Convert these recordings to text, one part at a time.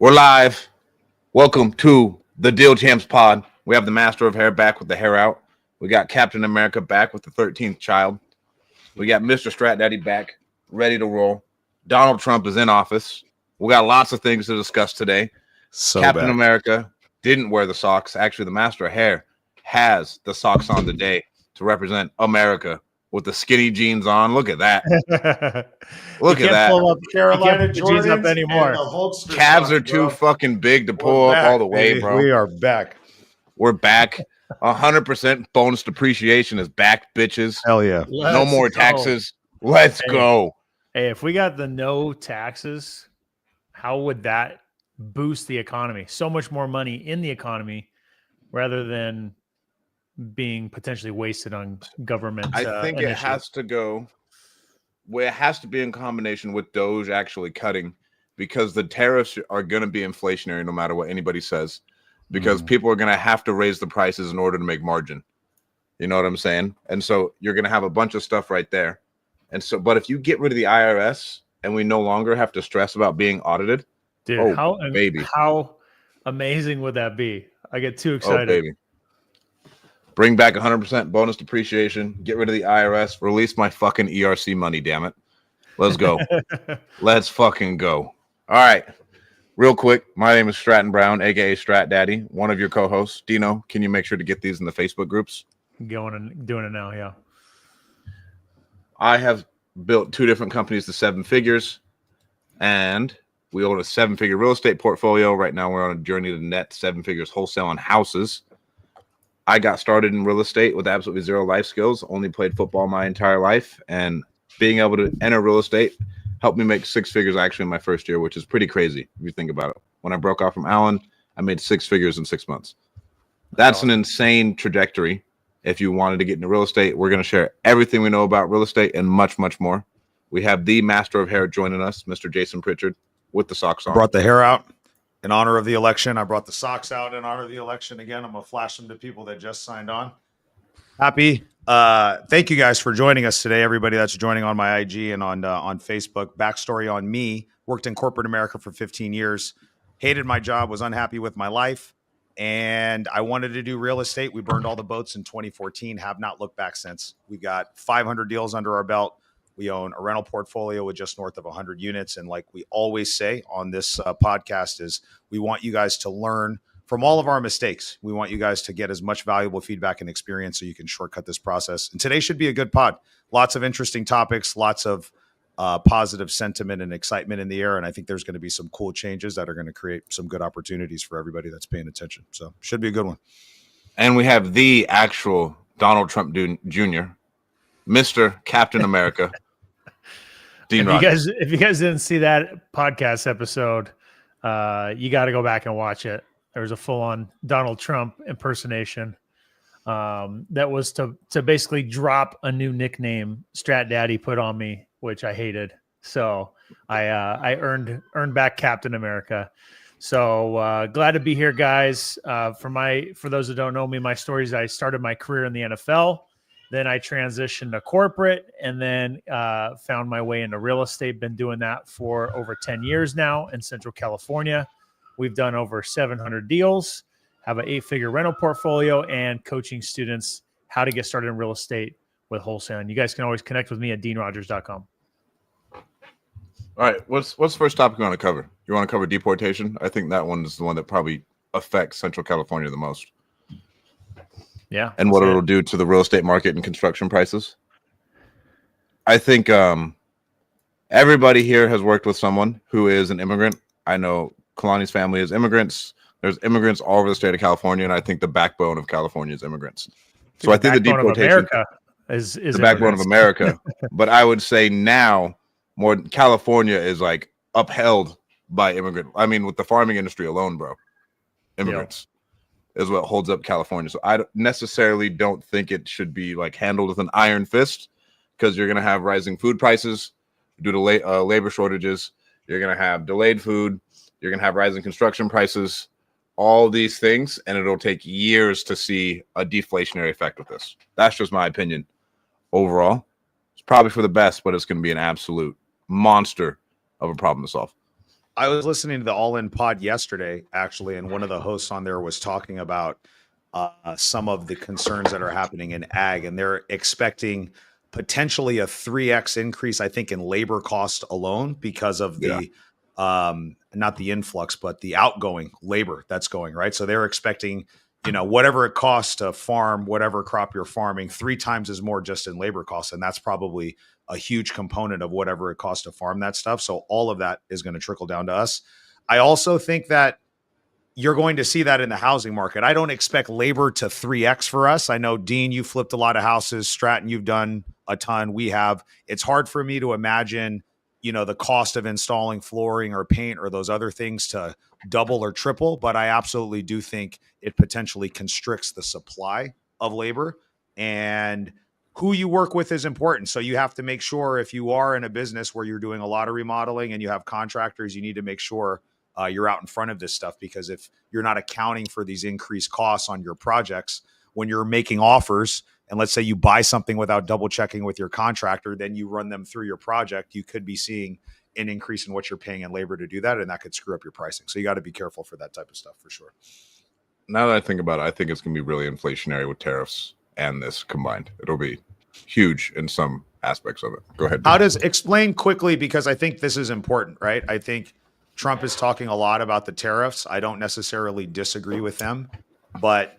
We're live. Welcome to the Deal Champs Pod. We have the Master of Hair back with the hair out. We got Captain America back with the 13th child. We got Mr. Strat Daddy back, ready to roll. Donald Trump is in office. We got lots of things to discuss today. Captain America didn't wear the socks. Actually, the Master of Hair has the socks on today to represent America with the skinny jeans on. Look at that. Look at that. Pull up Carolina Jordans up anymore. Calves are too fucking big to pull up all the way, bro. We are back. We're back. 100% bonus depreciation is back, bitches. Hell yeah. No more taxes. Let's go. Hey, if we got the no taxes, how would that boost the economy? So much more money in the economy rather than being potentially wasted on government. I think it has to go where it has to be in combination with Doge actually cutting, because the tariffs are going to be inflationary no matter what anybody says, because people are going to have to raise the prices in order to make margin. You know what I'm saying? And so you're going to have a bunch of stuff right there. And so, but if you get rid of the IRS and we no longer have to stress about being audited, dude, how amazing would that be? I get too excited. Baby. Bring back 100% bonus depreciation. Get rid of the IRS. Release my fucking ERC money, damn it. Let's go. Let's fucking go. All right. Real quick, my name is Stratton Brown, a.k.a. Strat Daddy, one of your co-hosts. Dino, can you make sure to get these in the Facebook groups? Going and doing it now, yeah. I have built 2 different companies to 7 figures, and we own a 7-figure real estate portfolio. Right now, we're on a journey to net 7 figures wholesale on houses. I got started in real estate with absolutely zero life skills, only played football my entire life, and being able to enter real estate helped me make 6 figures actually in my first year, which is pretty crazy if you think about it. When I broke off from Allen, I made 6 figures in 6 months. That's an insane trajectory. If you wanted to get into real estate, we're going to share everything we know about real estate and much, much more. We have the Master of Hair joining us, Mr. Jason Pritchard, with the socks on. Brought the hair out in honor of the election. I brought the socks out in honor of the election. Again, I'm going to flash them to people that just signed on. Happy. Thank you guys for joining us today. Everybody that's joining on my IG and on Facebook. Backstory on me: worked in corporate America for 15 years, hated my job, was unhappy with my life, and I wanted to do real estate. We burned all the boats in 2014, have not looked back since. We got 500 deals under our belt. We own a rental portfolio with just north of 100 units. And like we always say on this podcast is we want you guys to learn from all of our mistakes. We want you guys to get as much valuable feedback and experience so you can shortcut this process. And today should be a good pod. Lots of interesting topics, lots of positive sentiment and excitement in the air. And I think there's going to be some cool changes that are going to create some good opportunities for everybody that's paying attention. So should be a good one. And we have the actual Donald Trump Jr., Mr. Captain America. If you guys didn't see that podcast episode, you got to go back and watch it. There was a full-on Donald Trump impersonation that was to basically drop a new nickname Strat Daddy put on me, which I hated. So I earned back Captain America. So glad to be here, guys. For those that don't know me, my story is I started my career in the NFL. Then I transitioned to corporate and then found my way into real estate. Been doing that for over 10 years now in Central California. We've done over 700 deals, have an 8-figure rental portfolio, and coaching students how to get started in real estate with wholesale. And you guys can always connect with me at deanrogers.com. All right. What's the first topic you want to cover? You want to cover deportation? I think that one is the one that probably affects Central California the most. Yeah. And what it'll do to the real estate market and construction prices. I think everybody here has worked with someone who is an immigrant. I know Kalani's family is immigrants. There's immigrants all over the state of California, and I think the backbone of California is immigrants. So I think the deportation is the backbone of America. But I would say now more California is like upheld by immigrant. I mean, with the farming industry alone, bro, immigrants. Yep. Is what holds up California. So I necessarily don't think it should be like handled with an iron fist, because you're going to have rising food prices due to labor shortages. You're going to have delayed food. You're going to have rising construction prices, all these things. And it'll take years to see a deflationary effect with this. That's just my opinion. Overall, it's probably for the best, but it's going to be an absolute monster of a problem to solve. I was listening to the All In Pod yesterday, actually, and one of the hosts on there was talking about some of the concerns that are happening in ag, and they're expecting potentially a 3x increase, I think, in labor cost alone because of the not the influx, but the outgoing labor that's going, right. So they're expecting, whatever it costs to farm whatever crop you're farming, 3 times as more just in labor costs, and that's probably a huge component of whatever it costs to farm that stuff. So all of that is going to trickle down to us. I also think that you're going to see that in the housing market. I don't expect labor to 3x for us. I know, Dean, you flipped a lot of houses. Stratton, you've done a ton. We have. It's hard for me to imagine, the cost of installing flooring or paint or those other things to double or triple, but I absolutely do think it potentially constricts the supply of labor, and who you work with is important. So you have to make sure, if you are in a business where you're doing a lot of remodeling and you have contractors, you need to make sure you're out in front of this stuff, because if you're not accounting for these increased costs on your projects, when you're making offers, and let's say you buy something without double checking with your contractor, then you run them through your project, you could be seeing an increase in what you're paying in labor to do that, and that could screw up your pricing. So you got to be careful for that type of stuff for sure. Now that I think about it, I think it's going to be really inflationary with tariffs and this combined. It'll be huge in some aspects of it. Go ahead. Explain quickly, because I think this is important, right? I think Trump is talking a lot about the tariffs. I don't necessarily disagree with them, but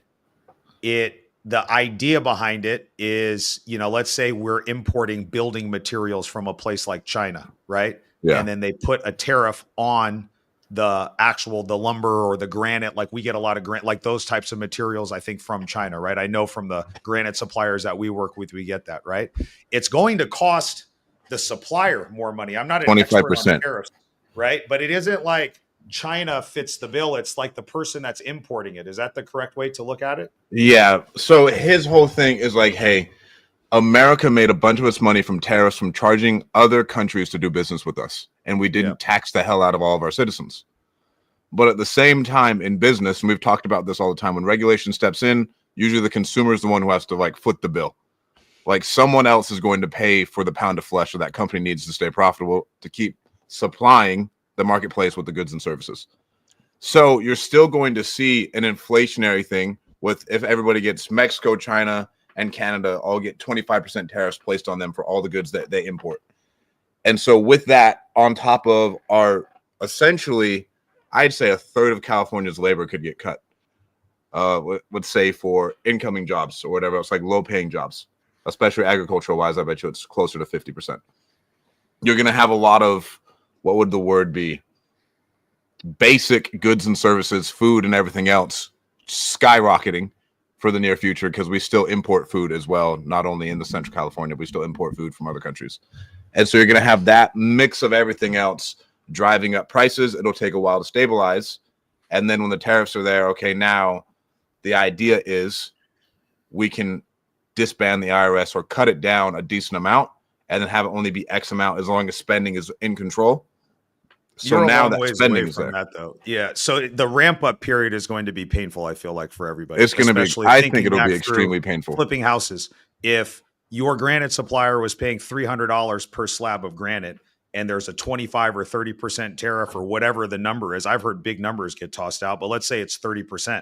the idea behind it is, let's say we're importing building materials from a place like China, right? Yeah. And then they put a tariff on the lumber or the granite. Like, we get a lot of granite, like those types of materials, I think, from China, right? I know from the granite suppliers that we work with, we get that, right? It's going to cost the supplier more money. I'm not an 25%. expert on tariffs, right? But it isn't like China fits the bill. It's like the person that's importing it. Is that the correct way to look at it? Yeah. So his whole thing is like, hey, America made a bunch of its money from tariffs, from charging other countries to do business with us. And we didn't tax the hell out of all of our citizens. But at the same time, in business, and we've talked about this all the time, when regulation steps in, usually the consumer is the one who has to foot the bill. Like, someone else is going to pay for the pound of flesh that company needs to stay profitable, to keep supplying the marketplace with the goods and services. So you're still going to see an inflationary thing with, if everybody gets Mexico, China, and Canada all get 25% tariffs placed on them for all the goods that they import. And so with that, on top of our, essentially, I'd say a third of California's labor could get cut. Let's say for incoming jobs or whatever else, like low-paying jobs, especially agricultural-wise. I bet you it's closer to 50%. You're going to have a lot of, what would the word be? Basic goods and services, food and everything else skyrocketing for the near future, because we still import food as well. Not only in the Central California, we still import food from other countries. And so you're going to have that mix of everything else driving up prices. It'll take a while to stabilize. And then when the tariffs are there, okay, now the idea is we can disband the IRS or cut it down a decent amount and then have it only be X amount as long as spending is in control. So now that spending is there. That, though. Yeah. So the ramp up period is going to be painful, I feel like, for everybody. It's going to be, I think it'll be extremely painful. Flipping houses. If your granite supplier was paying $300 per slab of granite, and there's a 25 or 30% tariff or whatever the number is, I've heard big numbers get tossed out, but let's say it's 30%.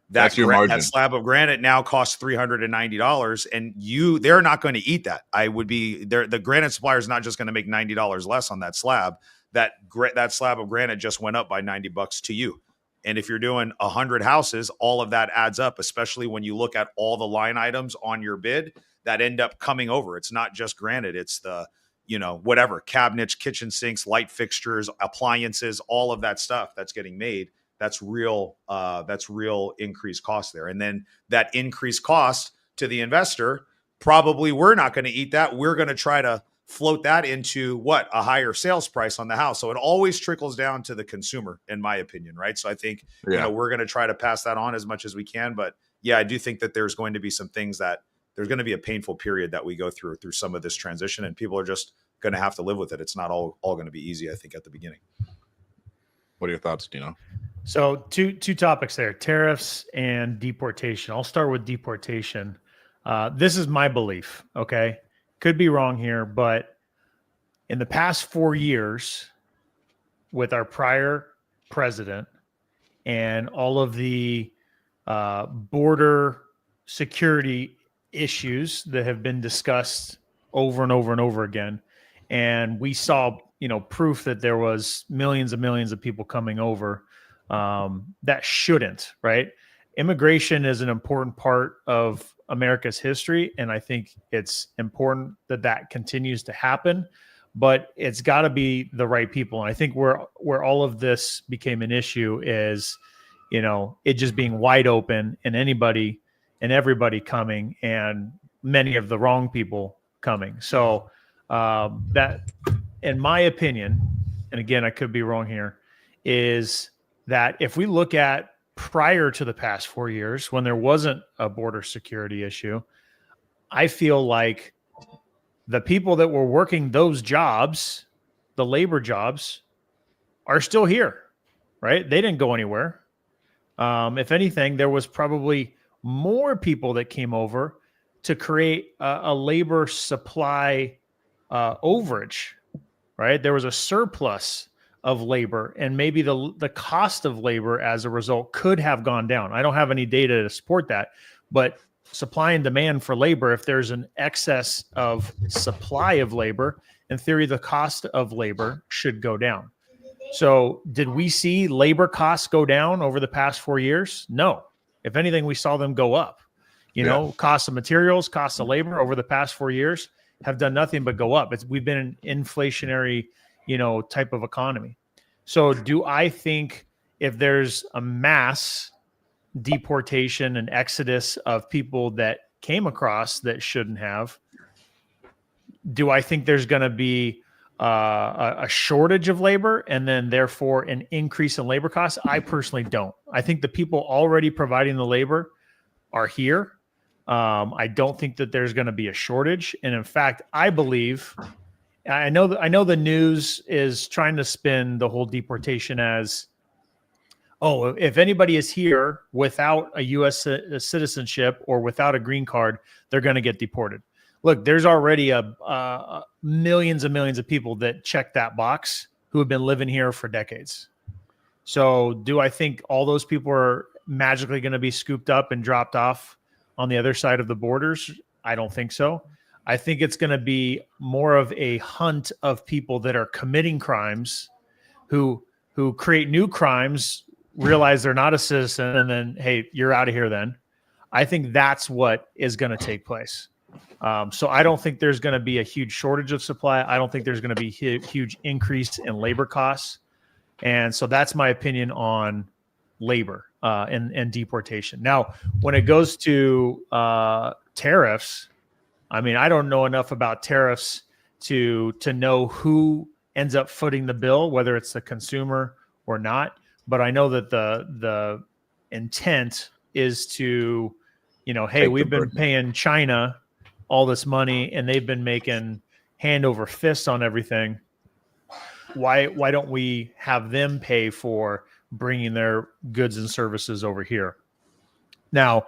That's your margin. That slab of granite now costs $390, and they're not going to eat that. The granite supplier is not just going to make $90 less on that slab. That slab of granite just went up by $90 to you. And if you're doing 100 houses, all of that adds up, especially when you look at all the line items on your bid that end up coming over. It's not just granite. It's the, whatever, cabinets, kitchen sinks, light fixtures, appliances, all of that stuff that's getting made. That's real increased cost there. And then that increased cost to the investor, probably we're not going to eat that. We're going to try to float that into a higher sales price on the house. So it always trickles down to the consumer, in my opinion. Right. So I think, we're going to try to pass that on as much as we can. But yeah, I do think that there's going to be some things that there's going to be a painful period that we go through some of this transition, and people are just going to have to live with it. It's not all going to be easy, I think, at the beginning. What are your thoughts, Dino? So two topics there, tariffs and deportation. I'll start with deportation. This is my belief. Okay. Could be wrong here, but in the past 4 years, with our prior president and all of the border security issues that have been discussed over and over and over again. And we saw, proof that there was millions and millions of people coming over. That shouldn't, right? Immigration is an important part of America's history, and I think it's important that that continues to happen. But it's got to be the right people. And I think where all of this became an issue is, it just being wide open and anybody and everybody coming, and many of the wrong people coming. So that, in my opinion, and again, I could be wrong here, is that if we look at prior to the past 4 years, when there wasn't a border security issue, I feel like the people that were working those jobs, the labor jobs, are still here, right? They didn't go anywhere. If anything, there was probably more people that came over to create a labor supply overage, right? There was a surplus of labor, and maybe the cost of labor as a result could have gone down. I don't have any data to support that, but supply and demand for labor, if there's an excess of supply of labor, in theory, the cost of labor should go down. So did we see labor costs go down over the past 4 years? No. If anything, we saw them go up. Cost of materials, cost of labor over the past 4 years have done nothing but go up. We've been an inflationary, type of economy. So do I think if there's a mass deportation and exodus of people that came across that shouldn't have, do I think there's going to be a shortage of labor and then therefore an increase in labor costs? I personally don't. I think the people already providing the labor are here. I don't think that there's going to be a shortage. And in fact, I believe, I know the news is trying to spin the whole deportation as, oh, if anybody is here without a U.S. citizenship or without a green card, they're going to get deported. Look, there's already millions and millions of people that check that box who have been living here for decades. So do I think all those people are magically going to be scooped up and dropped off on the other side of the borders? I don't think so. I think it's going to be more of a hunt of people that are committing crimes, who create new crimes, realize they're not a citizen, and then, hey, you're out of here then. I think that's what is going to take place. So I don't think there's going to be a huge shortage of supply. I don't think there's going to be a huge increase in labor costs. And so that's my opinion on labor and deportation. Now, when it goes to tariffs, I mean, I don't know enough about tariffs to know who ends up footing the bill, whether it's the consumer or not. But I know that the intent is to, hey, we've been paying China all this money and they've been making hand over fist on everything. Why don't we have them pay for bringing their goods and services over here? Now,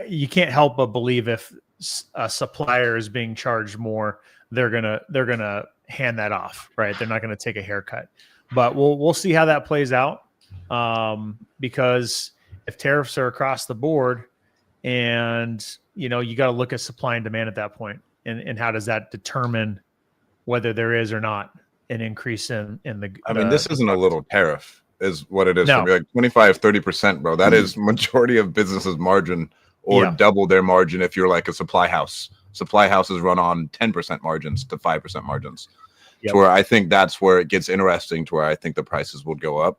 you can't help but believe if a supplier is being charged more, they're gonna hand that off, right? They're not gonna take a haircut. But we'll see how that plays out, because if tariffs are across the board, and you got to look at supply and demand at that point, and how does that determine whether there is or not an increase in the. I mean, this isn't a little tariff, is what it is. No. Like 25-30%, bro. That is majority of businesses' margin, or double their margin if you're like a supply house. Supply houses run on 10% margins to 5% margins. Yep. To where I think that's where it gets interesting, to where I think the prices would go up.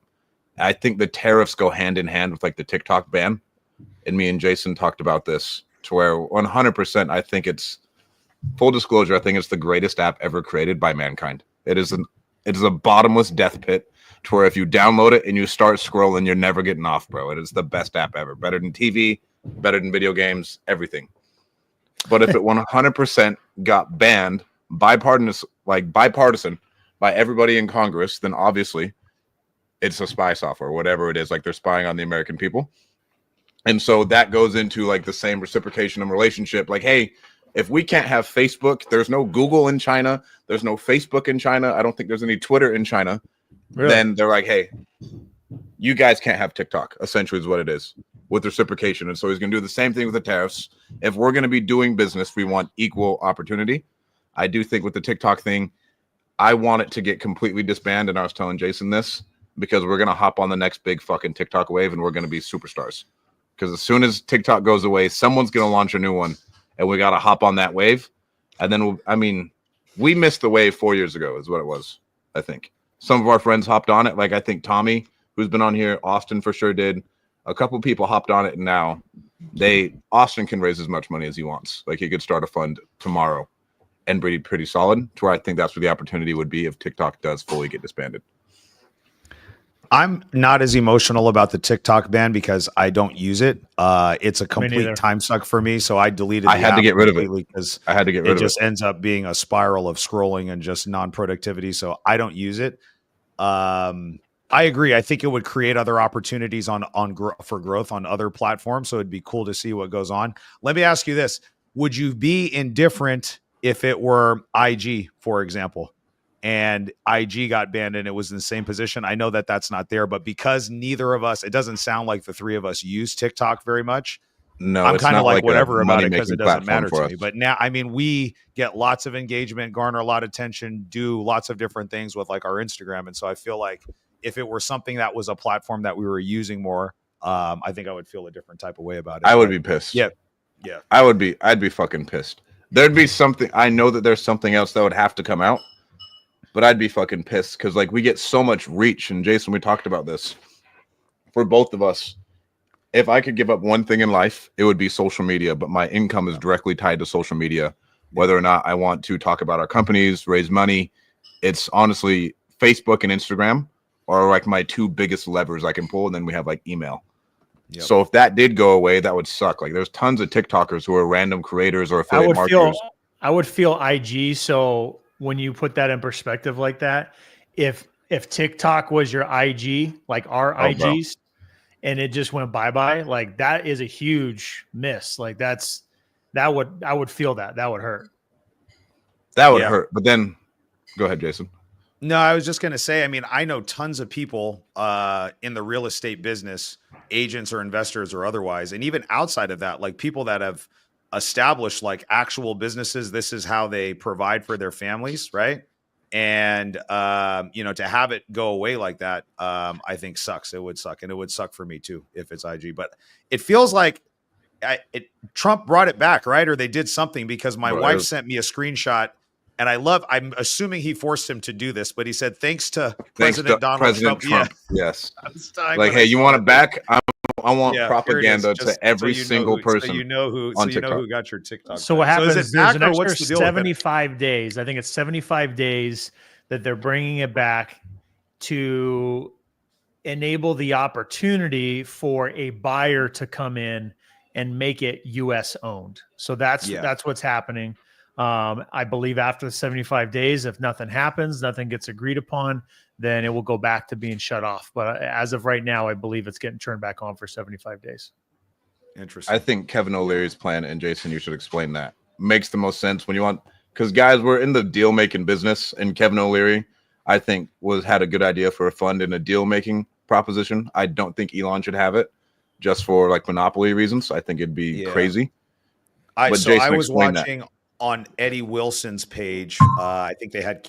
I think the tariffs go hand in hand with like the TikTok ban. And me and Jason talked about this, to where 100%, I think it's, full disclosure, I think it's the greatest app ever created by mankind. It is a bottomless death pit, to where if you download it and you start scrolling, you're never getting off, bro. It is the best app ever. Better than TV, better than video games, everything. But if it 100% got banned, bipartisan by everybody in Congress, then obviously it's a spy software, whatever it is, like they're spying on the American people. And so that goes into like the same reciprocation and relationship. Like, hey, if we can't have Facebook, there's no Google in China, there's no Facebook in China, I don't think there's any Twitter in China. then they're like, hey, you guys can't have TikTok, essentially is what it is, with reciprocation. And so he's going to do the same thing with the tariffs. If we're going to be doing business, we want equal opportunity. I do think with the TikTok thing, I want it to get completely disbanded. And I was telling Jason this because we're going to hop on the next big fucking TikTok wave and we're going to be superstars. Because as soon as TikTok goes away, someone's going to launch a new one and we got to hop on that wave. And then, we missed the wave 4 years ago is what it was, I think. Some of our friends hopped on it. Like I think Tommy, who's been on here, Austin for sure did. A couple of people hopped on it, and now Austin can raise as much money as he wants. Like he could start a fund tomorrow and be pretty solid to where I think that's where the opportunity would be if TikTok does fully get disbanded. I'm not as emotional about the TikTok ban because I don't use it. It's a complete time suck for me. So I deleted I had to get rid of it because I had to get rid of it. It just ends up being a spiral of scrolling and just non-productivity. So I don't use it. I agree. I think it would create other opportunities for growth on other platforms. So it'd be cool to see what goes on. Let me ask you this. Would you be indifferent if it were IG, for example, and IG got banned and it was in the same position? I know that that's not there, but because neither of us, it doesn't sound like the three of us use TikTok very much. No, I'm kind of like whatever about it because it doesn't matter to me. us. But now, we get lots of engagement, garner a lot of attention, do lots of different things with like our Instagram. And so I feel like if it were something that was a platform that we were using more, I think I would feel a different type of way about it. I would be pissed. Yeah. I'd be fucking pissed. There'd be something. I know that there's something else that would have to come out, but I'd be fucking pissed because like we get so much reach. And Jason, we talked about this for both of us. If I could give up one thing in life, it would be social media, but my income is directly tied to social media. Whether or not I want to talk about our companies, raise money, it's honestly Facebook and Instagram are like my two biggest levers I can pull. And then we have like email. Yep. So if that did go away, that would suck. Like there's tons of TikTokers who are random creators or affiliate marketers. I would feel IG. So when you put that in perspective like that, if TikTok was your IG, like our IGs, and it just went bye-bye, like that is a huge miss. Like I would feel that would hurt. That would hurt. But then go ahead, Jason. No, I was just going to say, I know tons of people in the real estate business, agents or investors or otherwise, and even outside of that, like people that have established like actual businesses. This is how they provide for their families, right? And, to have it go away like that, I think sucks. It would suck. And it would suck for me too, if it's IG, but it feels like Trump brought it back, right? Or they did something because my wife sent me a screenshot and I'm assuming he forced him to do this, but he said, thanks to President Trump. Yeah. Yes. Like, hey, you want it back? I want propaganda to every single person. So you know who got your TikTok. So what happens is there's an extra 75 days. I think it's 75 days that they're bringing it back to enable the opportunity for a buyer to come in and make it U.S. owned. So that's what's happening. I believe after the 75 days, if nothing happens, nothing gets agreed upon, then it will go back to being shut off. But as of right now, I believe it's getting turned back on for 75 days. Interesting. I think Kevin O'Leary's plan, and Jason, you should explain that, makes the most sense when you want, because guys, we're in the deal making business, and Kevin O'Leary, I think, had a good idea for a fund in a deal making proposition. I don't think Elon should have it just for like monopoly reasons. I think it'd be crazy. I was watching on Eddie Wilson's page. I think they had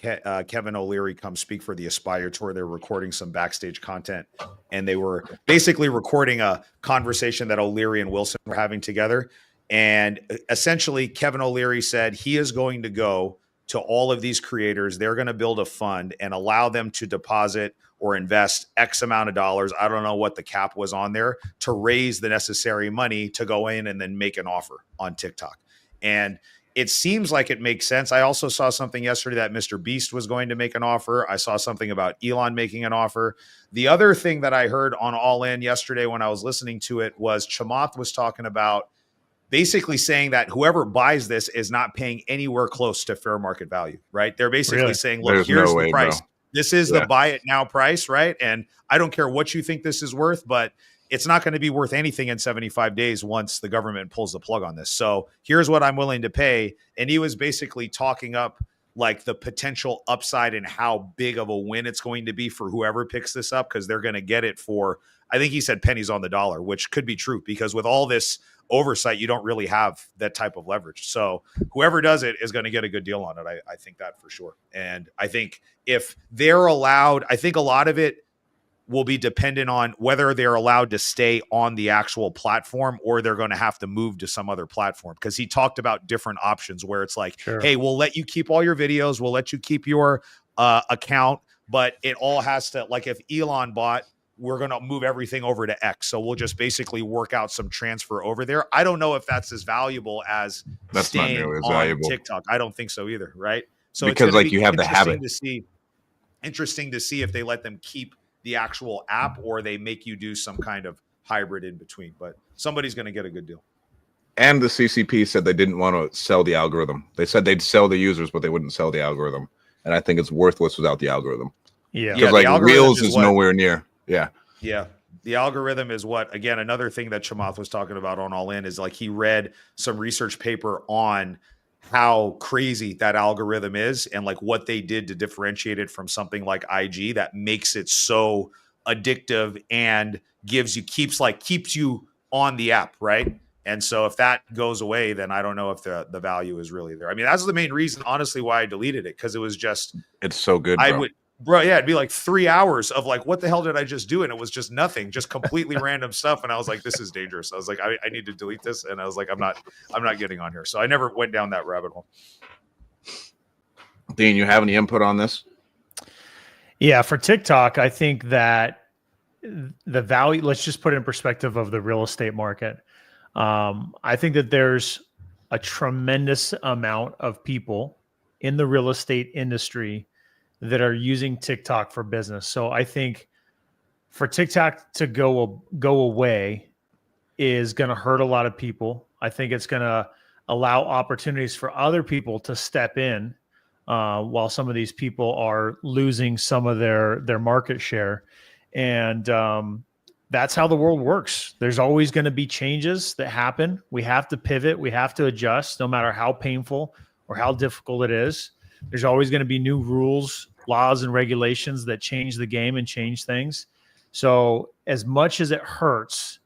Kevin O'Leary come speak for the Aspire Tour. They were recording some backstage content, and they were basically recording a conversation that O'Leary and Wilson were having together. And essentially, Kevin O'Leary said he is going to go to all of these creators. They're going to build a fund and allow them to deposit or invest X amount of dollars. I don't know what the cap was on there to raise the necessary money to go in and then make an offer on TikTok. And it seems like it makes sense. I also saw something yesterday that Mr. Beast was going to make an offer. I saw something about Elon making an offer. The other thing that I heard on All In yesterday when I was listening to it was Chamath was talking about basically saying that whoever buys this is not paying anywhere close to fair market value, right? They're basically saying, look, here's the price. Bro. This is the buy it now price, right? And I don't care what you think this is worth, but it's not going to be worth anything in 75 days once the government pulls the plug on this. So here's what I'm willing to pay. And he was basically talking up like the potential upside and how big of a win it's going to be for whoever picks this up, because they're going to get it for, I think he said pennies on the dollar, which could be true, because with all this oversight, you don't really have that type of leverage. So whoever does it is going to get a good deal on it. I think that for sure. And I think if they're allowed, I think a lot of it will be dependent on whether they're allowed to stay on the actual platform or they're going to have to move to some other platform. Because he talked about different options where it's like, Sure. hey, we'll let you keep all your videos. We'll let you keep your account, but it all has to, like if Elon bought, we're going to move everything over to X. So we'll just basically work out some transfer over there. I don't know if that's as valuable as That's not staying nearly as on valuable. TikTok. I don't think so either. Right. So Because it's gonna like be you have the habit. interesting to see if they let them keep the actual app or they make you do some kind of hybrid in between, but somebody's going to get a good deal. And the CCP said they didn't want to sell the algorithm. They said they'd sell the users, but they wouldn't sell the algorithm. And I think it's worthless without the algorithm. Yeah. Because like Reels is nowhere near. Yeah. Yeah. The algorithm is what, again, another thing that Chamath was talking about on All In is like he read some research paper on how crazy that algorithm is and like what they did to differentiate it from something like IG that makes it so addictive and keeps you on the app, right? And so if that goes away, then I don't know if the value is really there. I mean, that's the main reason, honestly, why I deleted it, because it was just, it's so good, bro. Yeah, it'd be like 3 hours of like, what the hell did I just do? And it was just nothing, just completely random stuff. And I was like, this is dangerous. I was like, I need to delete this. And I was like, I'm not getting on here. So I never went down that rabbit hole. Dean, you have any input on this? Yeah, for TikTok, I think that the value, let's just put it in perspective of the real estate market. I think that there's a tremendous amount of people in the real estate industry that are using TikTok for business. So I think for TikTok to go away is going to hurt a lot of people. I think it's going to allow opportunities for other people to step in while some of these people are losing some of their market share. And that's how the world works. There's always going to be changes that happen. We have to pivot. We have to adjust, no matter how painful or how difficult it is. There's always going to be new rules, laws, and regulations that change the game and change things. So as much as it hurts,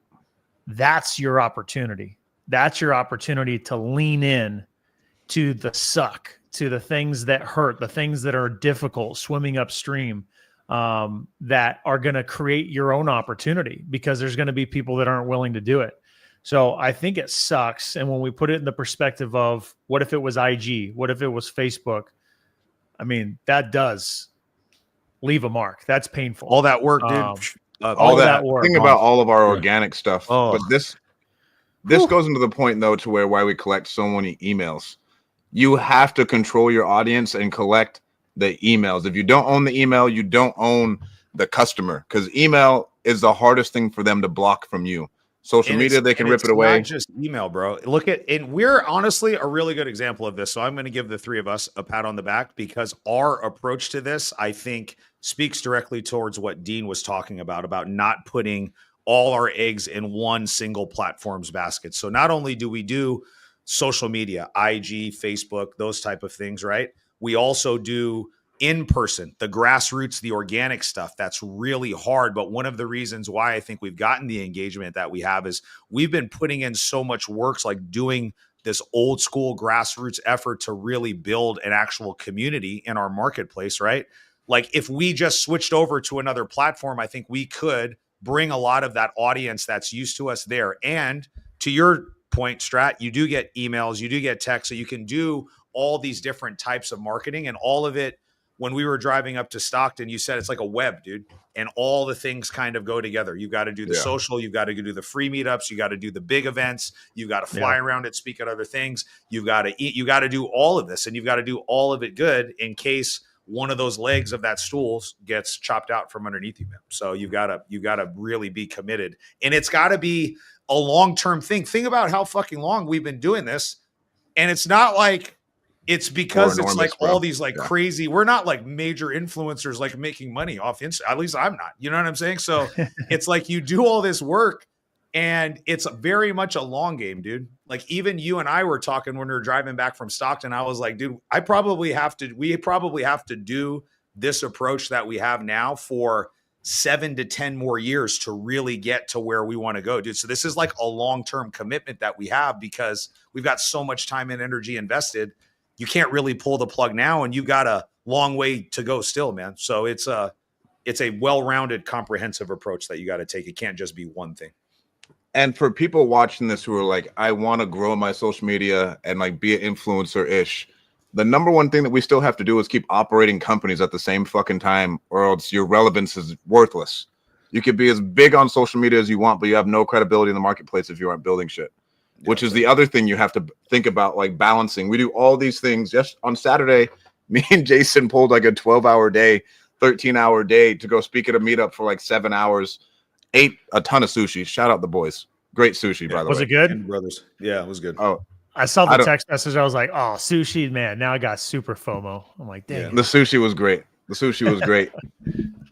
that's your opportunity. That's your opportunity to lean in to the suck, to the things that hurt, the things that are difficult, swimming upstream, that are going to create your own opportunity, because there's going to be people that aren't willing to do it. So I think it sucks. And when we put it in the perspective of what if it was IG, what if it was Facebook? I mean, that does leave a mark. That's painful. All that work, dude. All that work. Think about all of our organic stuff. Oh. But this goes into the point, though, to why we collect so many emails. You have to control your audience and collect the emails. If you don't own the email, you don't own the customer, because email is the hardest thing for them to block from you. Social media, they can rip it away. Not just email, bro. And we're honestly a really good example of this. So I'm going to give the three of us a pat on the back, because our approach to this, I think, speaks directly towards what Dean was talking about not putting all our eggs in one single platform's basket. So not only do we do social media, IG, Facebook, those type of things, right? We also do in person, the grassroots, the organic stuff. That's really hard. But one of the reasons why I think we've gotten the engagement that we have is we've been putting in so much work, like doing this old school grassroots effort to really build an actual community in our marketplace, right? Like if we just switched over to another platform, I think we could bring a lot of that audience that's used to us there. And to your point, Strat, you do get emails, you do get text, so you can do all these different types of marketing, and all of it. When we were driving up to Stockton, you said it's like a web, dude. And all the things kind of go together. You've got to do the social. You've got to do the free meetups. You got to do the big events. You got to fly around it, speak at other things. You've got to eat. You got to do all of this, and you've got to do all of it good in case one of those legs of that stool gets chopped out from underneath you, man. So you've got to really be committed, and it's got to be a long-term thing. Think about how fucking long we've been doing this, and it's not like. It's because it's like all these like crazy, we're not like major influencers like making money off Insta. At least I'm not, you know what I'm saying? So it's like you do all this work And it's very much a long game, dude. Like even you and I were talking when we were driving back from Stockton. I was like, dude, we probably have to do this approach that we have now for 7 to 10 more years to really get to where we want to go, dude. So this is like a long-term commitment that we have because we've got so much time and energy invested. You can't really pull the plug now, and you've got a long way to go still, man. So it's a well-rounded, comprehensive approach that you got to take. It can't just be one thing. And for people watching this who are like, I want to grow my social media and like be an influencer-ish, the number one thing that we still have to do is keep operating companies at the same fucking time, or else your relevance is worthless. You could be as big on social media as you want, but you have no credibility in the marketplace if you aren't building shit, which is the other thing you have to think about, like balancing. We do all these things. Just on Saturday, me and Jason pulled like a 12-hour day, 13-hour day to go speak at a meetup for like 7 hours. Ate a ton of sushi. Shout out the boys. Great sushi, by the way. Was it good? And brothers. Yeah, it was good. Oh, I saw the text message. I was like, oh, sushi, man. Now I got super FOMO. I'm like, dang. The sushi was great. The sushi was great.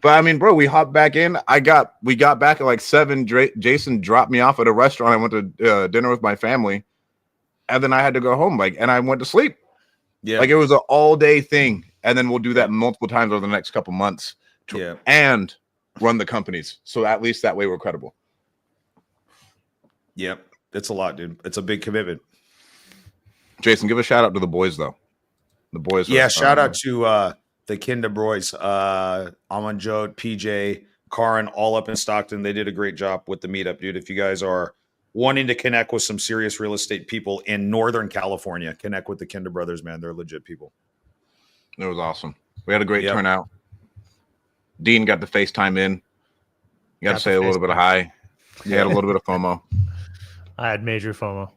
But I mean, bro, we hopped back in. We got back at like 7. Jason dropped me off at a restaurant. I went to dinner with my family. And then I had to go home, and I went to sleep. Yeah. Like it was an all-day thing. And then we'll do that multiple times over the next couple months. And run the companies. So at least that way we're credible. Yep. It's a lot, dude. It's a big commitment. Jason, give a shout out to the boys though. The boys. Yeah. Shout out to the Kinder boys, Amanjot, PJ, Karin, all up in Stockton. They did a great job with the meetup, dude. If you guys are wanting to connect with some serious real estate people in Northern California, connect with the Kinder brothers, man. They're legit people. It was awesome. We had a great turnout. Dean got the FaceTime in. You got to say a little bit of hi. You had a little bit of FOMO. I had major FOMO.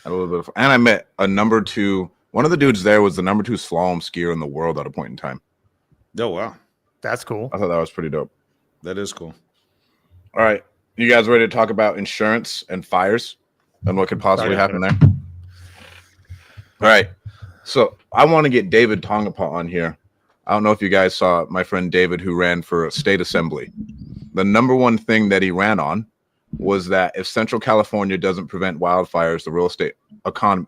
And I met a number 2. One of the dudes there was the number 2 slalom skier in the world at a point in time. Oh, wow. That's cool. I thought that was pretty dope. That is cool. All right. You guys ready to talk about insurance and fires and what could possibly happen there? All right. So I want to get David Tongapa on here. I don't know if you guys saw my friend David, who ran for a state assembly. The number one thing that he ran on was that if Central California doesn't prevent wildfires, the real estate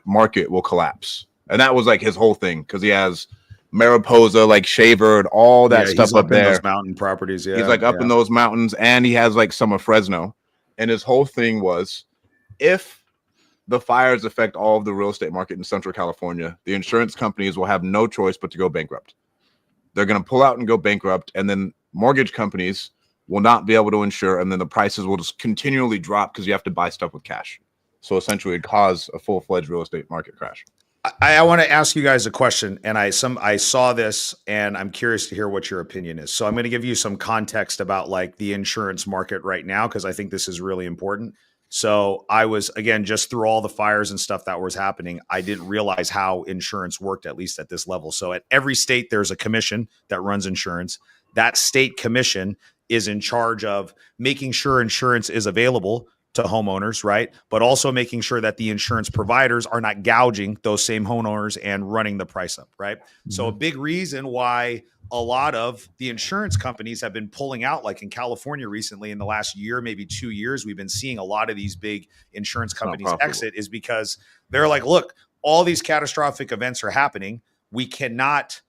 market will collapse. And that was like his whole thing, because he has Mariposa, like Shaver, and all that stuff up there. Those mountain properties, yeah. He's like up in those mountains, and he has like some of Fresno. And his whole thing was, if the fires affect all of the real estate market in Central California, the insurance companies will have no choice but to go bankrupt. They're going to pull out and go bankrupt, and then mortgage companies will not be able to insure, and then the prices will just continually drop because you have to buy stuff with cash. So essentially, it cause a full-fledged real estate market crash. I want to ask you guys a question, and I saw this, and I'm curious to hear what your opinion is. So I'm going to give you some context about like the insurance market right now, because I think this is really important. So I was, again, just through all the fires and stuff that was happening, I didn't realize how insurance worked, at least at this level. So at every state, there's a commission that runs insurance. That state commission is in charge of making sure insurance is available to homeowners, right? But also making sure that the insurance providers are not gouging those same homeowners and running the price up, right? Mm-hmm. So a big reason why a lot of the insurance companies have been pulling out, like in California recently, in the last year, maybe 2 years, we've been seeing a lot of these big insurance companies exit, is because they're like, look, all these catastrophic events are happening. We cannot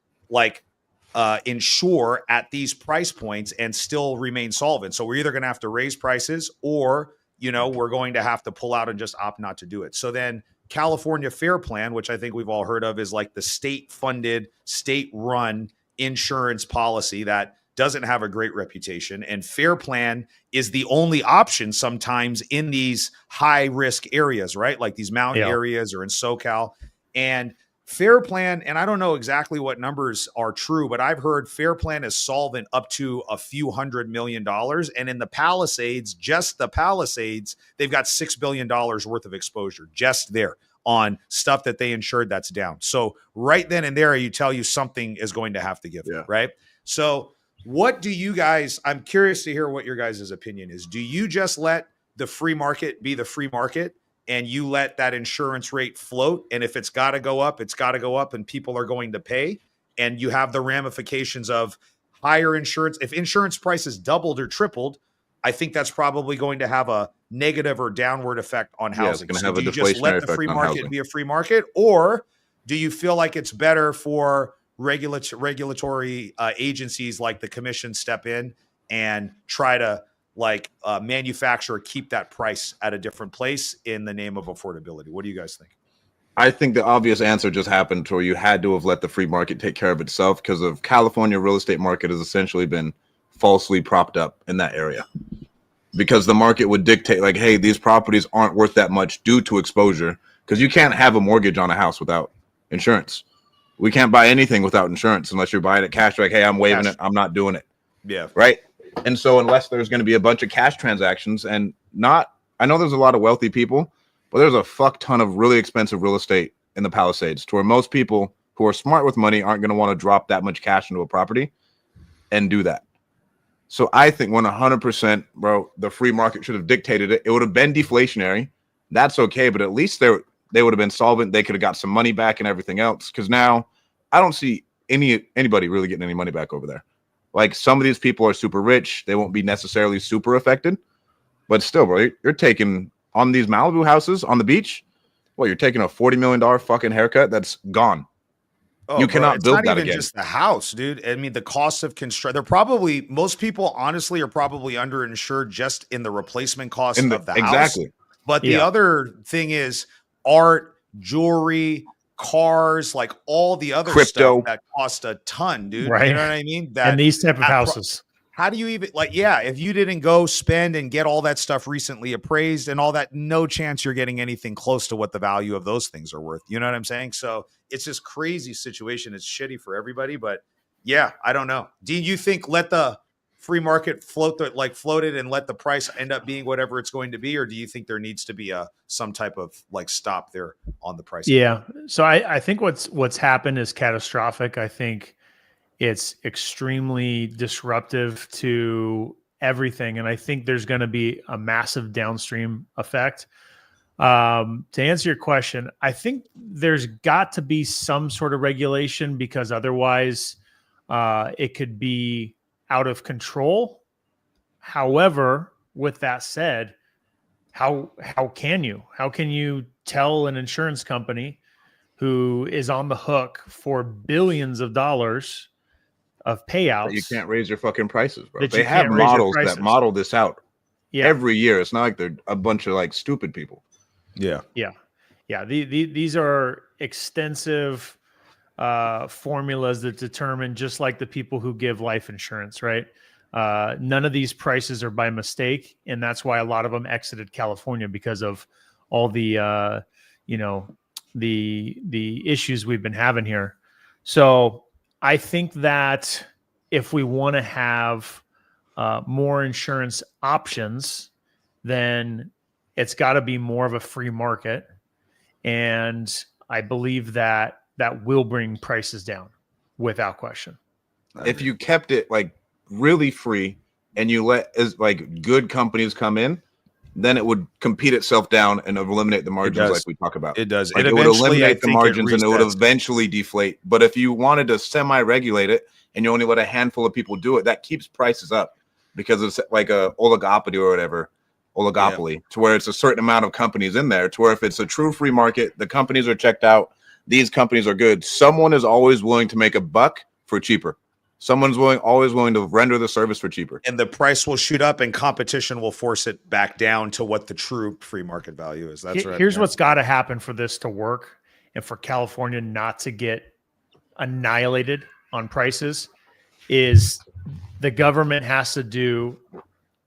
insure at these price points and still remain solvent. So we're either going to have to raise prices, or, we're going to have to pull out and just opt not to do it. So then California Fair Plan, which I think we've all heard of, is like the state-funded, state-run insurance policy that doesn't have a great reputation. And Fair Plan is the only option sometimes in these high-risk areas, right? Like these mountain areas or in SoCal. And Fair Plan, and I don't know exactly what numbers are true, but I've heard Fair Plan is solvent up to a few $100 million. And in the Palisades, just the Palisades, they've got $6 billion worth of exposure just there on stuff that they insured that's down. So right then and there, you tell you something is going to have to give, right? So what do you guys, I'm curious to hear what your guys' opinion is. Do you just let the free market be the free market, and you let that insurance rate float? And if it's got to go up, it's got to go up, and people are going to pay. And you have the ramifications of higher insurance. If insurance prices doubled or tripled, I think that's probably going to have a negative or downward effect on Yeah, it's housing. gonna So have do a you just let deflationary the free effect on market housing. be a free market, or do you feel like it's better for regulatory agencies like the commission step in and try to manufacture, keep that price at a different place in the name of affordability? What do you guys think? I think the obvious answer just happened to where you had to have let the free market take care of itself, because of California real estate market has essentially been falsely propped up in that area, because the market would dictate like, hey, these properties aren't worth that much due to exposure, because you can't have a mortgage on a house without insurance. We can't buy anything without insurance unless you're buying it cash. Like, hey, I'm waiving it. I'm not doing it. Yeah. Right. And so unless there's going to be a bunch of cash transactions, and not, I know there's a lot of wealthy people, but there's a fuck ton of really expensive real estate in the Palisades, to where most people who are smart with money aren't going to want to drop that much cash into a property and do that. So I think 100%, bro, the free market should have dictated it. It would have been deflationary. That's okay. But at least they would have been solvent. They could have got some money back and everything else. Because now I don't see anybody really getting any money back over there. Like, some of these people are super rich. They won't be necessarily super affected. But still, bro, you're taking on these Malibu houses on the beach. Well, you're taking a $40 million fucking haircut that's gone. Oh, you cannot it's build not that even again. just the house, dude. I mean, the cost of construct. They're probably, most people honestly are probably underinsured just in the replacement cost of the house. Exactly. But the other thing is art, jewelry, cars, like all the other Crypto stuff that cost a ton, dude. Right. You know what I mean? And these type of houses. How do you even, like, yeah, if you didn't go spend and get all that stuff recently appraised and all that, no chance you're getting anything close to what the value of those things are worth. You know what I'm saying? So it's this crazy situation. It's shitty for everybody, but yeah, I don't know. Do you think let the free market float it and let the price end up being whatever it's going to be? Or do you think there needs to be some type of like stop there on the price? Yeah. So I think what's happened is catastrophic. I think it's extremely disruptive to everything. And I think there's going to be a massive downstream effect. To answer your question, I think there's got to be some sort of regulation, because otherwise it could be out of control. However, with that said, how can you tell an insurance company who is on the hook for billions of dollars of payouts? But you can't raise your fucking prices, bro. That They you have can't raise your models that prices. model this out Yeah. every year. It's not like they're a bunch of like stupid people. Yeah. These are extensive formulas that determine, just like the people who give life insurance, right? None of these prices are by mistake, and that's why a lot of them exited California, because of all the the issues we've been having here. So I think that if we want to have more insurance options, then it's got to be more of a free market. And I believe that will bring prices down without question. If you kept it like really free and you let like good companies come in, then it would compete itself down and eliminate the margins like we talk about. It does. Like, it would eliminate the margins and it would eventually deflate. But if you wanted to semi-regulate it and you only let a handful of people do it, that keeps prices up, because it's like a oligopoly or whatever. To where it's a certain amount of companies in there, to where if it's a true free market, the companies are checked out, these companies are good, someone is always willing to make a buck for cheaper. Someone's always willing to render the service for cheaper. And the price will shoot up and competition will force it back down to what the true free market value is. That's right. Here's what's got to happen for this to work, and for California not to get annihilated on prices, is the government has to do,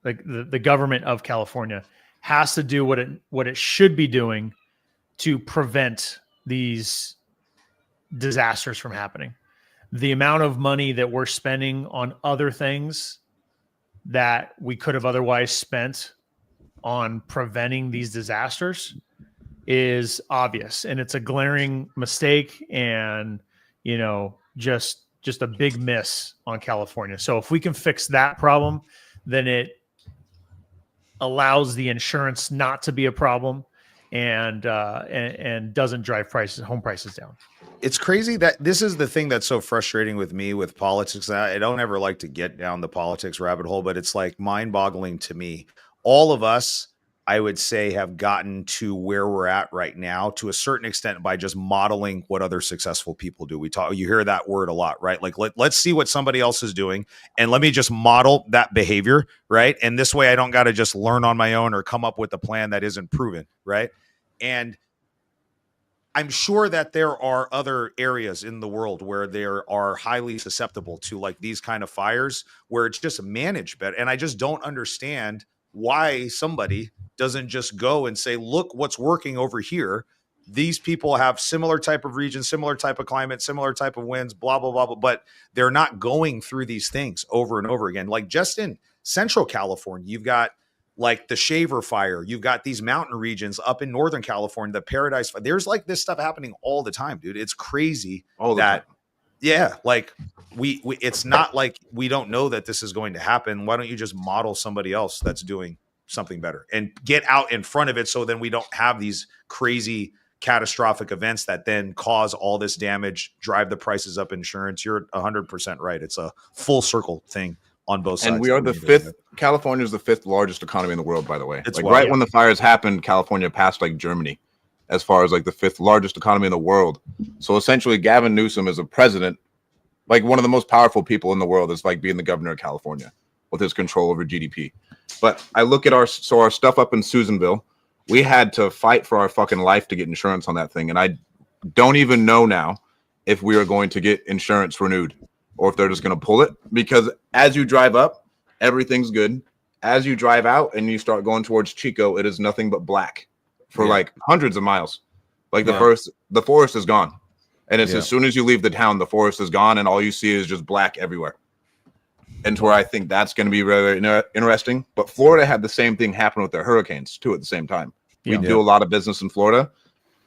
like the government of California has to do what it should be doing to prevent these disasters from happening. The amount of money that we're spending on other things that we could have otherwise spent on preventing these disasters is obvious, and it's a glaring mistake, and just a big miss on California. So if we can fix that problem, then it allows the insurance not to be a problem, and doesn't drive home prices down. it's crazy that this is the thing that's so frustrating with me with politics. I don't ever like to get down the politics rabbit hole, but it's like mind-boggling to me. All of us, I would say, have gotten to where we're at right now to a certain extent by just modeling what other successful people do. You hear that word a lot, right? Like let's see what somebody else is doing and let me just model that behavior, right? And this way I don't got to just learn on my own or come up with a plan that isn't proven, right? And I'm sure that there are other areas in the world where they are highly susceptible to like these kind of fires where it's just managed better. And I just don't understand why somebody doesn't just go and say, look, what's working over here. These people have similar type of region, similar type of climate, similar type of winds, blah, blah, blah, blah. But they're not going through these things over and over again. Like just in Central California, you've got like the Shaver Fire. You've got these mountain regions up in Northern California, the Paradise Fire. There's like this stuff happening all the time, dude. It's crazy All the that, time. yeah, like we it's not like we don't know that this is going to happen. Why don't you just model somebody else that's doing something better and get out in front of it so then we don't have these crazy catastrophic events that then cause all this damage, drive the prices up insurance. You're 100% right. It's a full circle thing on both sides. And we are the fifth. California is the fifth largest economy in the world, by the way. It's like wild. right when the fires happened, California passed like Germany as far as like the fifth largest economy in the world. So essentially, Gavin Newsom is a president, like one of the most powerful people in the world is like being the governor of California with his control over GDP. But I look at our stuff up in Susanville. We had to fight for our fucking life to get insurance on that thing. And I don't even know now if we are going to get insurance renewed or if they're just going to pull it, because as you drive up, everything's good. As you drive out and you start going towards Chico, it is nothing but black for like hundreds of miles. Like the forest is gone. And it's as soon as you leave the town, the forest is gone and all you see is just black everywhere. And to where I think that's going to be really interesting. But Florida had the same thing happen with their hurricanes too at the same time. We do a lot of business in Florida.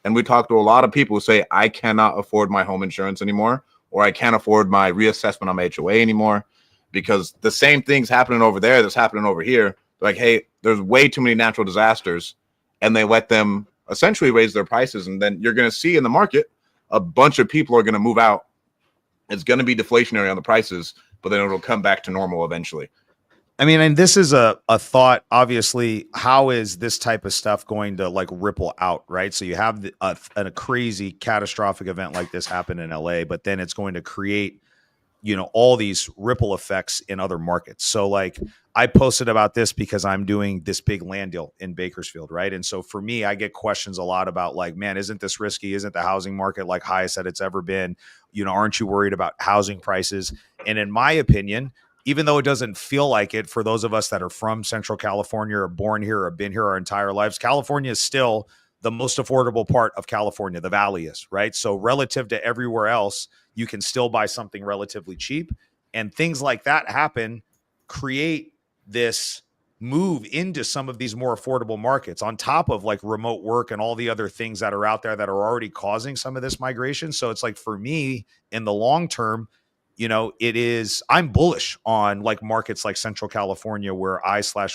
And we talk to a lot of people who say, I cannot afford my home insurance anymore, or I can't afford my reassessment on my HOA anymore, because the same thing's happening over there that's happening over here. Like, hey, there's way too many natural disasters, and they let them essentially raise their prices. And then you're going to see in the market, a bunch of people are going to move out. It's going to be deflationary on the prices, but then it'll come back to normal eventually. I mean, and this is a thought, obviously, how is this type of stuff going to like ripple out, right? So you have a crazy catastrophic event like this happen in LA, but then it's going to create, you know, all these ripple effects in other markets. So like I posted about this because I'm doing this big land deal in Bakersfield, right? And so for me, I get questions a lot about like, man, isn't this risky? Isn't the housing market like highest that it's ever been? You know, aren't you worried about housing prices? And in my opinion, even though it doesn't feel like it for those of us that are from Central California or born here or been here our entire lives, California is still the most affordable part of California. The Valley is, right? So relative to everywhere else, you can still buy something relatively cheap. And things like that happen, create this move into some of these more affordable markets on top of like remote work and all the other things that are out there that are already causing some of this migration. So it's like for me in the long term, you know, I'm bullish on like markets like Central California where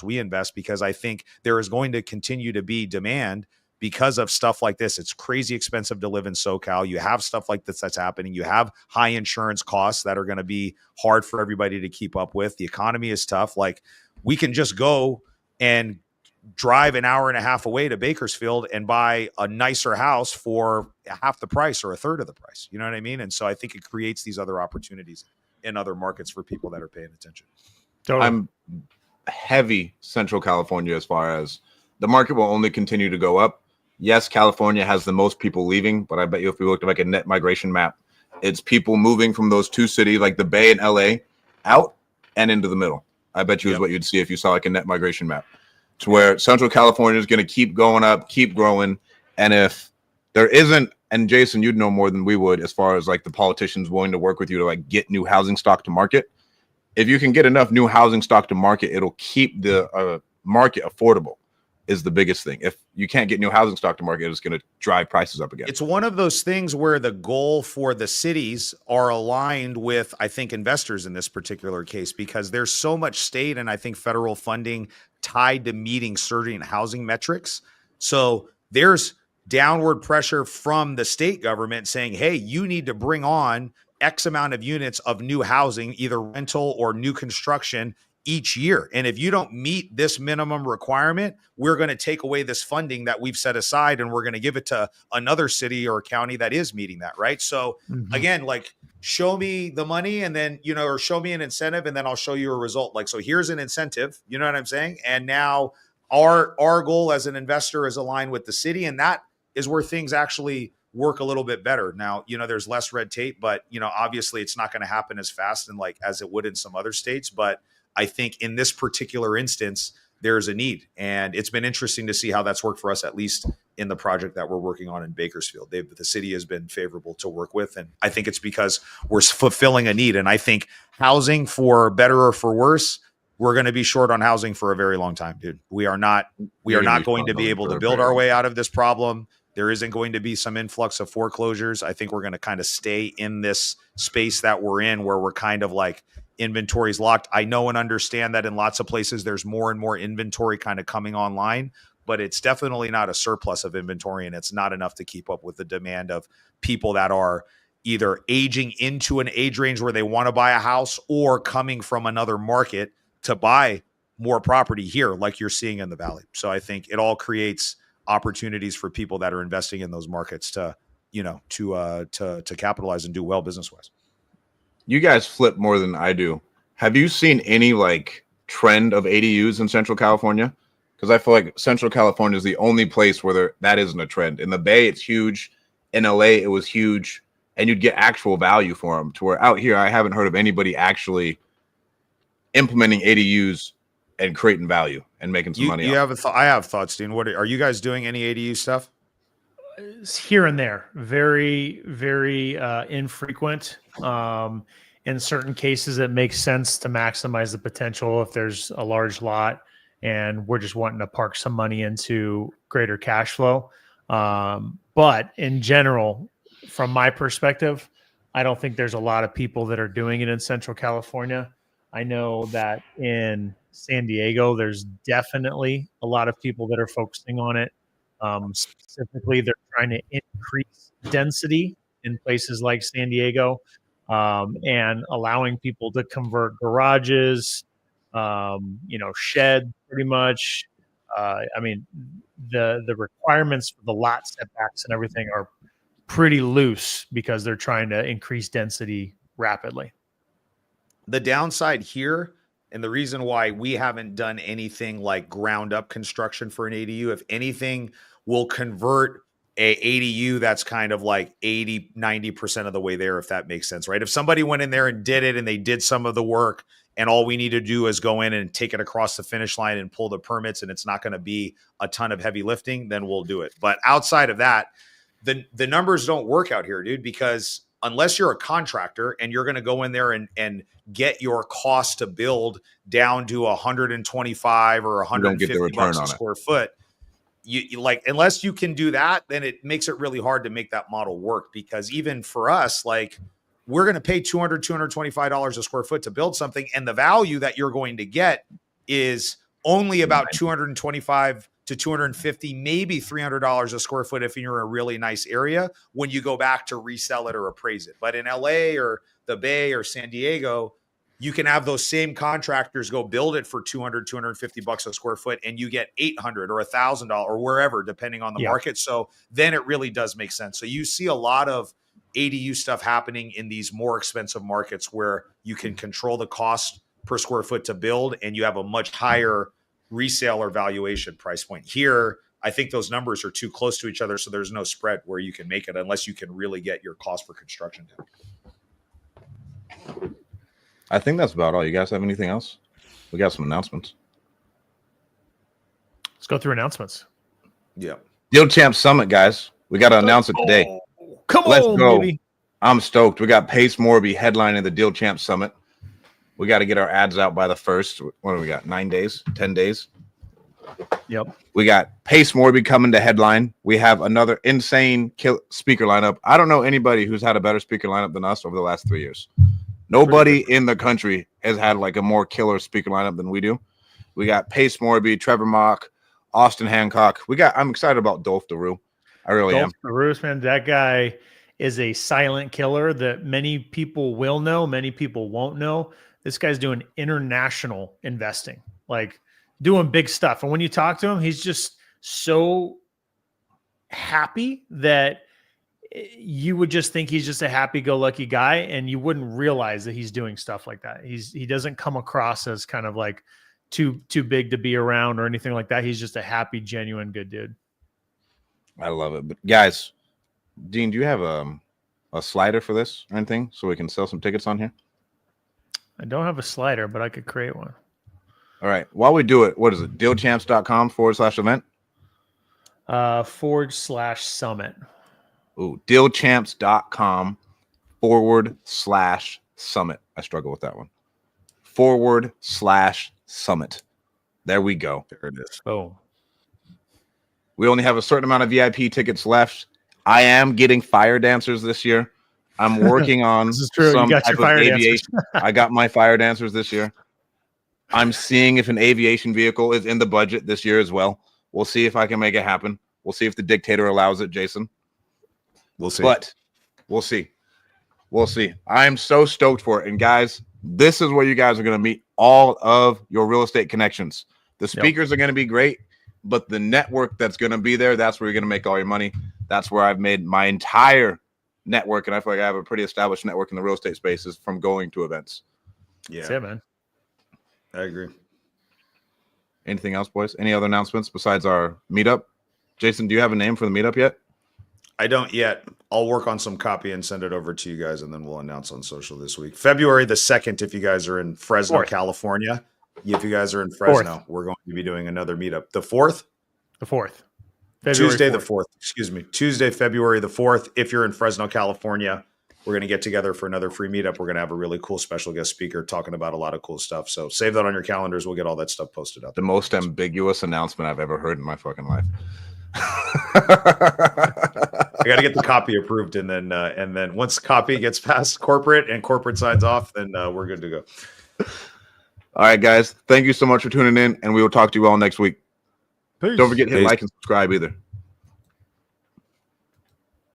we invest, because I think there is going to continue to be demand because of stuff like this. It's crazy expensive to live in SoCal. You have stuff like this that's happening. You have high insurance costs that are going to be hard for everybody to keep up with. The economy is tough. Like we can just go and drive an hour and a half away to Bakersfield and buy a nicer house for half the price or a third of the price. You know what I mean? And so I think it creates these other opportunities in other markets for people that are paying attention. Totally. I'm heavy Central California as far as the market will only continue to go up. Yes, California has the most people leaving, but I bet you if we looked at like a net migration map, it's people moving from those two cities, like the Bay and LA, out and into the middle. I bet you is what you'd see if you saw like a net migration map. To where Central California is going to keep going up, keep growing. And if there isn't, and Jason, you'd know more than we would as far as like the politicians willing to work with you to like get new housing stock to market. If you can get enough new housing stock to market, it'll keep the market affordable is the biggest thing. If you can't get new housing stock to market, it's going to drive prices up again. It's one of those things where the goal for the cities are aligned with, I think, investors in this particular case, because there's so much state and I think federal funding tied to meeting certain housing metrics. So there's downward pressure from the state government saying, hey, you need to bring on X amount of units of new housing, either rental or new construction each year. And if you don't meet this minimum requirement, we're going to take away this funding that we've set aside and we're going to give it to another city or county that is meeting that. Right. So again, like, show me the money and then, or show me an incentive and then I'll show you a result. Like, so here's an incentive, you know what I'm saying? And now our goal as an investor is aligned with the city. And that is where things actually work a little bit better. Now, there's less red tape, but obviously it's not going to happen as fast and like as it would in some other states. But I think in this particular instance, there's a need. And it's been interesting to see how that's worked for us, at least in the project that we're working on in Bakersfield. The city has been favorable to work with. And I think it's because we're fulfilling a need. And I think housing, for better or for worse, we're going to be short on housing for a very long time, dude. We are not going to be able to build our way out of this problem. There isn't going to be some influx of foreclosures. I think we're going to kind of stay in this space that we're in, where we're kind of like inventory's locked. I know and understand that in lots of places there's more and more inventory kind of coming online, but it's definitely not a surplus of inventory, and it's not enough to keep up with the demand of people that are either aging into an age range where they want to buy a house or coming from another market to buy more property here, like you're seeing in the Valley. So I think it all creates opportunities for people that are investing in those markets to capitalize and do well business-wise. You guys flip more than I do. Have you seen any like trend of ADUs in Central California? Because I feel like Central California is the only place where that isn't a trend. In the Bay, it's huge. In LA, it was huge, and you'd get actual value for them. To where out here, I haven't heard of anybody actually implementing ADUs and creating value and making some money. I have thoughts, Dean. What are you guys doing? Any ADU stuff? Here and there, very, very infrequent. In certain cases, it makes sense to maximize the potential if there's a large lot and we're just wanting to park some money into greater cash flow. But in general, from my perspective, I don't think there's a lot of people that are doing it in Central California. I know that in San Diego, there's definitely a lot of people that are focusing on it. Specifically, they're trying to increase density in places like San Diego, and allowing people to convert garages, shed pretty much. The requirements for the lot setbacks and everything are pretty loose because they're trying to increase density rapidly. The downside here, and the reason why we haven't done anything like ground up construction for an ADU, if anything, we'll convert a ADU that's kind of like 80, 90% of the way there, if that makes sense, right? If somebody went in there and did it and they did some of the work and all we need to do is go in and take it across the finish line and pull the permits and it's not going to be a ton of heavy lifting, then we'll do it. But outside of that, the numbers don't work out here, dude, because unless you're a contractor and you're going to go in there and get your cost to build down to 125 or 150 bucks a square foot, you like, unless you can do that, then it makes it really hard to make that model work. Because even for us, like, we're going to pay $225 a square foot to build something, and the value that you're going to get is only about $225 to $250, maybe $300 a square foot if you're in a really nice area when you go back to resell it or appraise it. But in LA or the Bay or San Diego, you can have those same contractors go build it for $200, $250 a square foot, and you get $800 or $1,000 or wherever, depending on the market. So then it really does make sense. So you see a lot of ADU stuff happening in these more expensive markets where you can control the cost per square foot to build, and you have a much higher resale or valuation price point. Here, I think those numbers are too close to each other, so there's no spread where you can make it unless you can really get your cost for construction down. I think that's about all. You guys have anything else? We got some announcements. Let's go through announcements. Yeah. Deal Champ Summit, guys. We got to announce it today. Let's go. Baby. I'm stoked. We got Pace Morby headlining the Deal Champ Summit. We got to get our ads out by the 1st. What do we got? 9 days? 10 days? Yep. We got Pace Morby coming to headline. We have another insane speaker lineup. I don't know anybody who's had a better speaker lineup than us over the last 3 years. Nobody in the country has had like a more killer speaker lineup than we do. We got Pace Morby, Trevor Mock, Austin Hancock. I'm excited about Dolph DeRue. I really am. Bruce, man, that guy is a silent killer that many people will know, many people won't know. This guy's doing international investing, like doing big stuff. And when you talk to him, he's just so happy that you would just think he's just a happy-go-lucky guy, and you wouldn't realize that he's doing stuff like that. He doesn't come across as kind of like too big to be around or anything like that. He's just a happy, genuine, good dude. I love it. But guys, Dean, do you have a slider for this or anything so we can sell some tickets on here? I don't have a slider, but I could create one. All right. While we do it, what is it? Dealchamps.com/event? /summit. Ooh, dealchamps.com/summit. I struggle with that one. /summit. There we go. There it is. Oh. We only have a certain amount of VIP tickets left. I am getting fire dancers this year. I'm working on This is true. some You got type your of fire aviation. I got my fire dancers this year. I'm seeing if an aviation vehicle is in the budget this year as well. We'll see if I can make it happen. We'll see if the dictator allows it, Jason. We'll see. But we'll see. We'll see. I'm so stoked for it. And guys, this is where you guys are going to meet all of your real estate connections. The speakers are going to be great, but the network that's going to be there, that's where you're going to make all your money. That's where I've made my entire network, and I feel like I have a pretty established network in the real estate spaces from going to events. Yeah, That's it, man. I agree. Anything else, boys? Any other announcements besides our meetup? Jason, do you have a name for the meetup yet? I don't yet. I'll work on some copy and send it over to you guys, and then we'll announce on social this week. February the 2nd, if you guys are in Fresno, 4th. California. If you guys are in Fresno, we're going to be doing another meetup. The 4th? The 4th. Tuesday the 4th. Excuse me. Tuesday, February the 4th. If you're in Fresno, California, we're going to get together for another free meetup. We're going to have a really cool special guest speaker talking about a lot of cool stuff. So save that on your calendars. We'll get all that stuff posted up. The most ambiguous announcement I've ever heard in my fucking life. I got to get the copy approved, and then once copy gets past corporate and corporate signs off, then we're good to go. All right, guys. Thank you so much for tuning in, and we will talk to you all next week. Peace. Don't forget to hit like and subscribe either.